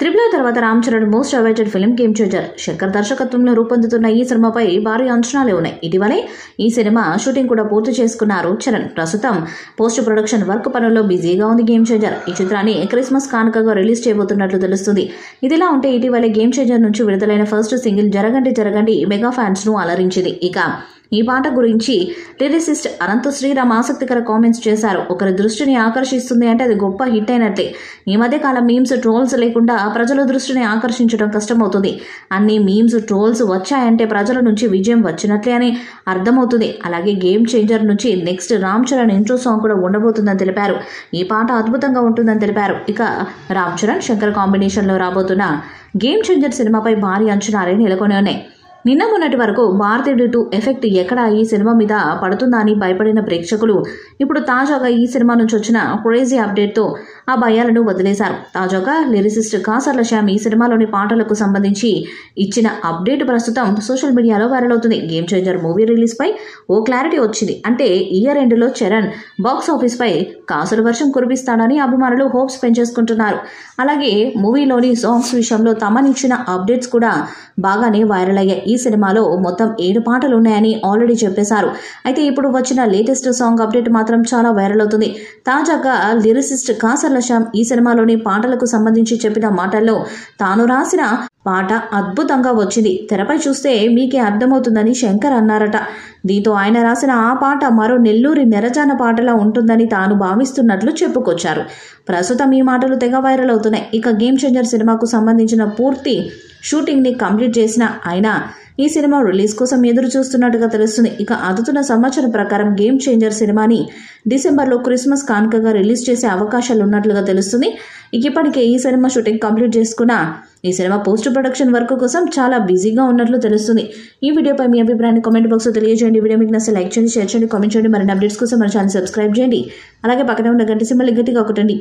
Triple తర్వాత Ram Charan most awaited film game changer. Shankar దర్శకత్వంలో రూపొందుతున్న ఈ సినిమాపై భారీ అంచనాలే ఉన్నాయి. ఇటీవలే ఈ సినిమా షూటింగ్ కూడా పూర్తి చేసుకున్నారు చరణ్. ప్రస్తుతం పోస్ట్ ప్రొడక్షన్ వర్క్ పనుల్లో బిజీగా ఉంది గేమ్ చేంజర్. ఈ చిత్రాన్ని క్రిస్మస్ కానుకగా రిలీజ్ చేయబోతున్నట్లు తెలుస్తుంది. ఇదిలా ఉంటే ఇటీవలే గేమ్ చేంజర్ నుంచి విడుదలైన ఫస్ట్ సింగిల్ జరగండి జరగండి మెగా ఫ్యాన్స్ ను అలరించింది. ఇక ఈ పాట గురించి లిరిసిస్ట్ అనంత శ్రీరామ్ ఆసక్తికర కామెంట్స్ చేశారు. ఒకరి దృష్టిని ఆకర్షిస్తుంది అంటే అది గొప్ప హిట్ అయినట్లే. ఈ మధ్య కాలం మీమ్స్, ట్రోల్స్ లేకుండా ప్రజల దృష్టిని ఆకర్షించడం కష్టమవుతుంది. అన్ని మీమ్స్, ట్రోల్స్ వచ్చాయంటే ప్రజల నుంచి విజయం వచ్చినట్లే అని అర్థమవుతుంది. అలాగే గేమ్ చేంజర్ నుంచి next Ram Charan intro song కూడా ఉండబోతుందని తెలిపారు. ఈ పాట అద్భుతంగా ఉంటుందని తెలిపారు. ఇక రామ్ చరణ్, శంకర్ కాంబినేషన్లో రాబోతున్న గేమ్ చేంజర్ సినిమాపై భారీ అంచనాలే నెలకొని ఉన్నాయి. నిన్న మొన్నటి వరకు భారతీయుడు 2 ఎఫెక్ట్ ఎక్కడ ఈ సినిమా మీద పడుతుందా అని భయపడిన ప్రేక్షకులు ఇప్పుడు తాజాగా ఈ సినిమా నుంచి వచ్చిన క్రేజీ అప్డేట్తో ఆ భయాలను వదిలేశారు. తాజాగా లిరిసిస్ట్ కాసర్ల శ్యామ్ ఈ సినిమాలోని పాటలకు సంబంధించి ఇచ్చిన అప్డేట్ ప్రస్తుతం సోషల్ మీడియాలో వైరల్ అవుతుంది. గేమ్ చేంజర్ మూవీ రిలీజ్ పై ఓ క్లారిటీ వచ్చింది. అంటే ఇయర్ ఎండ్లో చరణ్ బాక్స్ ఆఫీస్ పై కాసుల వర్షం కురిపిస్తాడని అభిమానులు హోప్స్ పెంచేసుకుంటున్నారు. అలాగే మూవీలోని సాంగ్స్ విషయంలో తమనిచ్చిన అప్డేట్స్ కూడా బాగానే వైరల్ అయ్యాయి. ఈ సినిమాలో మొత్తం 7 పాటలు ఉన్నాయని ఆల్రెడీ చెప్పేశారు. అయితే ఇప్పుడు వచ్చిన లేటెస్ట్ సాంగ్ అప్డేట్ మాత్రం చాలా వైరల్ అవుతుంది. తాజాగా లిరిసిస్ట్ కాసర్ల శ్యామ్ ఈ సినిమాలోని పాటలకు సంబంధించి చెప్పిన మాటల్లో తాను రాసిన పాట అద్భుతంగా వచ్చింది, తెరపై చూస్తే మీకే అర్థమవుతుందని శంకర్ అన్నారట. దీంతో ఆయన రాసిన ఆ పాట మరో నెల్లూరి నెరజాన పాటలా ఉంటుందని తాను భావిస్తున్నట్లు చెప్పుకొచ్చారు. ప్రస్తుతం ఈ మాటలు తెగ వైరల్ అవుతున్నాయి. ఇక గేమ్ చేంజర్ సినిమాకు సంబంధించిన పూర్తి షూటింగ్ ని కంప్లీట్ చేసిన ఆయన ఈ సినిమా రిలీజ్ కోసం ఎదురు చూస్తున్నట్టుగా తెలుస్తుంది. ఇక అందుతున్న సమాచారం ప్రకారం గేమ్ చేంజర్ సినిమాని డిసెంబర్లో క్రిస్మస్ కానుకగా రిలీజ్ చేసే అవకాశాలు ఉన్నట్లుగా తెలుస్తుంది. ఇప్పటికే ఈ సినిమా షూటింగ్ కంప్లీట్ చేసుకున్న ఈ సినిమా పోస్ట్ ప్రొడక్షన్ వర్క్ కోసం చాలా బిజీగా ఉన్నట్లు తెలుస్తుంది. ఈ వీడియోపై మీ అభిప్రాయాన్ని కామెంట్ బాక్స్ లో తెలియజేయండి. వీడియో మీకు నచ్చితే లైక్ చేయండి, షేర్ చేయండి, కామెంట్ చేయండి. మరిన్ని అప్డేట్స్ కోసం మన ఛానల్ సబ్స్క్రైబ్ చేయండి. అలాగే పక్కనే ఉన్న గంట సింబల్ గట్టిగా కొట్టండి.